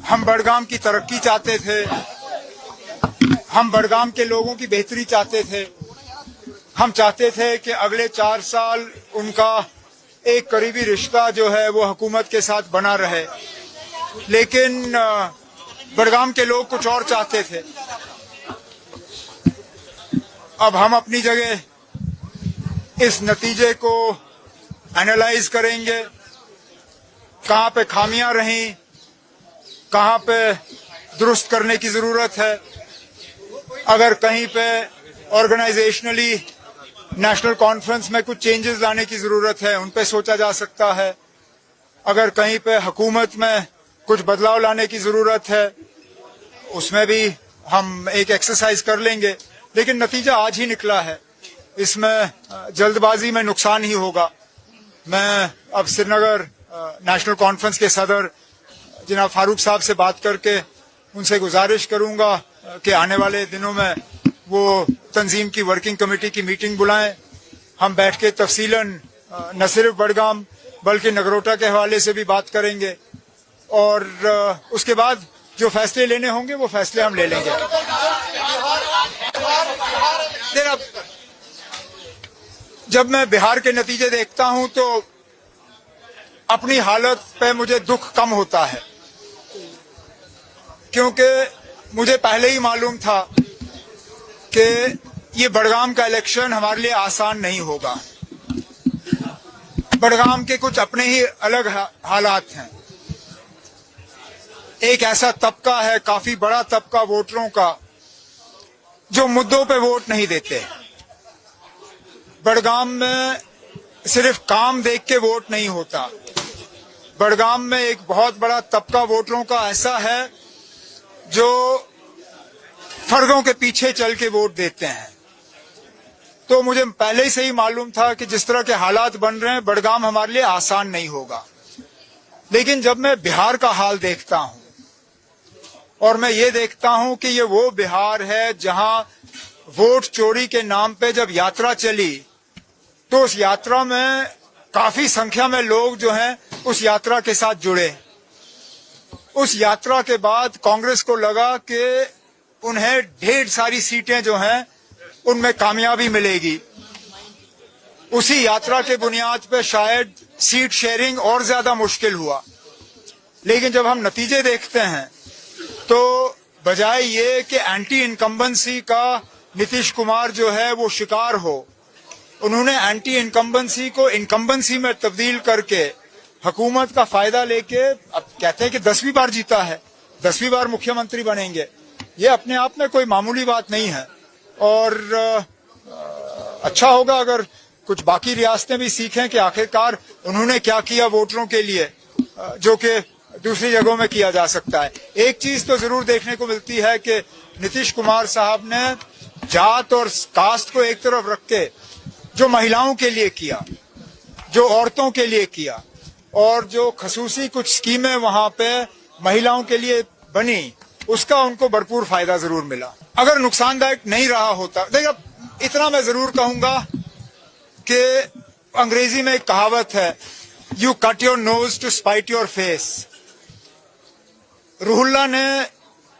हम बड़गाम की तरक्की चाहते थे, हम बड़गाम के लोगों की बेहतरी चाहते थे। हम चाहते थे कि अगले 4 साल उनका एक करीबी रिश्ता जो है वो हुकूमत के साथ बना रहे, लेकिन बड़गाम के लोग कुछ और चाहते थे। अब हम अपनी जगह इस नतीजे को एनालाइज करेंगे, कहां पे खामियां रहीं, कहां पे दुरुस्त करने की जरूरत है। अगर कहीं पे ऑर्गेनाइजेशनली नेशनल कॉन्फ्रेंस में कुछ चेंजेस लाने की जरूरत है, उन पे सोचा जा सकता है। अगर कहीं पे हुकूमत में कुछ बदलाव लाने की जरूरत है, उसमें भी हम एक एक्सरसाइज कर लेंगे। लेकिन नतीजा आज ही निकला है, इसमें जल्दबाजी में नुकसान ही होगा। मैं अब श्रीनगर नेशनल कॉन्फ्रेंस के सदर जनाब फारूक साहब से बात करके उनसे गुजारिश करूंगा कि आने वाले दिनों में वो तंजीम की वर्किंग कमेटी की मीटिंग बुलाएं। हम बैठ के तफसीलन न सिर्फ बड़गाम बल्कि नगरोटा के हवाले से भी बात करेंगे, और उसके बाद जो फैसले लेने होंगे वो फैसले हम ले लेंगे। जब मैं बिहार के नतीजे देखता हूं तो अपनी हालत पे मुझे दुख कम होता है, क्योंकि मुझे पहले ही मालूम था कि ये बड़गाम का इलेक्शन हमारे लिए आसान नहीं होगा। बड़गाम के कुछ अपने ही अलग हालात हैं। एक ऐसा तबका है, काफी बड़ा तबका वोटरों का, जो मुद्दों पे वोट नहीं देते। बड़गाम में सिर्फ काम देख के वोट नहीं होता। बड़गाम में एक बहुत बड़ा तबका वोटरों का ऐसा है जो फर्जों के पीछे चल के वोट देते हैं। तो मुझे पहले से ही मालूम था कि जिस तरह के हालात बन रहे हैं, बड़गाम हमारे लिए आसान नहीं होगा। लेकिन जब मैं बिहार का हाल देखता हूं और मैं ये देखता हूं कि ये वो बिहार है जहां वोट चोरी के नाम पे जब यात्रा चली, तो उस यात्रा में काफी संख्या में लोग जो हैं उस यात्रा के साथ जुड़े। उस यात्रा के बाद कांग्रेस को लगा कि उन्हें ढेर सारी सीटें जो हैं उनमें कामयाबी मिलेगी। उसी यात्रा के बुनियाद पे शायद सीट शेयरिंग और ज्यादा मुश्किल हुआ। लेकिन जब हम नतीजे देखते हैं तो बजाय ये कि एंटी इनकम्बेंसी का नीतीश कुमार जो है वो शिकार हो, उन्होंने एंटी इनकम्बेंसी को इनकम्बेंसी में तब्दील करके हुकूमत का फायदा लेके अब कहते हैं कि 10वीं बार जीता है, 10वीं बार मुख्यमंत्री बनेंगे। ये अपने आप में कोई मामूली बात नहीं है, और अच्छा होगा अगर कुछ बाकी रियासतें भी सीखें कि आखिरकार उन्होंने क्या किया वोटरों के लिए, जो कि दूसरी जगहों में किया जा सकता है। एक चीज तो जरूर देखने को मिलती है कि नीतीश कुमार साहब ने जात और कास्ट को एक तरफ रख के जो महिलाओं के लिए किया, जो औरतों के लिए किया, और जो खसूसी कुछ स्कीमें वहां पे महिलाओं के लिए बनी, उसका उनको भरपूर फायदा जरूर मिला। अगर नुकसानदायक नहीं रहा होता, देखिए इतना मैं जरूर कहूंगा कि अंग्रेजी में एक कहावत है, you cut your nose to spite your face. Ruhullah ने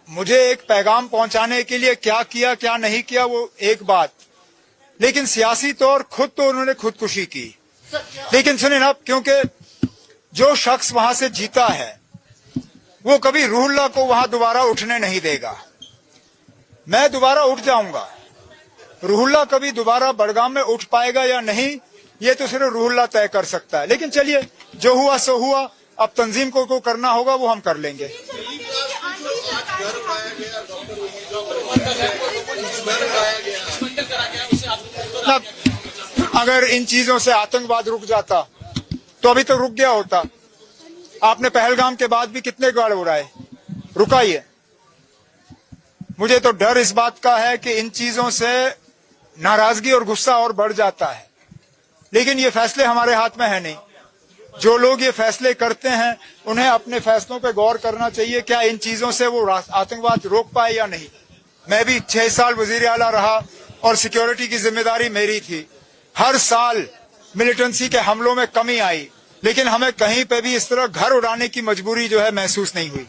मुझे एक पैगाम पहुंचाने के लिए क्या किया क्या नहीं किया वो एक बात, लेकिन सियासी तौर खुद तो उन्होंने खुदकुशी की। लेकिन सुनिए ना, क्योंकि जो शख्स वहां से जीता है वो कभी रूहुल्ला को वहां दोबारा उठने नहीं देगा। मैं दोबारा उठ जाऊंगा, रूहुल्ला कभी दोबारा बड़गाम में उठ पाएगा या नहीं, ये तो सिर्फ रूहुल्ला तय कर सकता है। लेकिन चलिए, जो हुआ सो हुआ। अब तंजीम को करना होगा वो हम कर लेंगे। अगर इन चीजों से आतंकवाद रुक जाता तो अभी तो रुक गया होता। आपने पहलगाम के बाद भी कितने गाड़ उड़ाए, रुका ही है। मुझे तो डर इस बात का है कि इन चीजों से नाराजगी और गुस्सा और बढ़ जाता है। लेकिन ये फैसले हमारे हाथ में है नहीं। जो लोग ये फैसले करते हैं उन्हें अपने फैसलों पे गौर करना चाहिए, क्या इन चीजों से वो आतंकवाद रोक पाए या नहीं। मैं भी 6 साल वजीर आला रहा और सिक्योरिटी की जिम्मेदारी मेरी थी। हर साल मिलिटेंसी के हमलों में कमी आई, लेकिन हमें कहीं पे भी इस तरह घर उड़ाने की मजबूरी जो है महसूस नहीं हुई।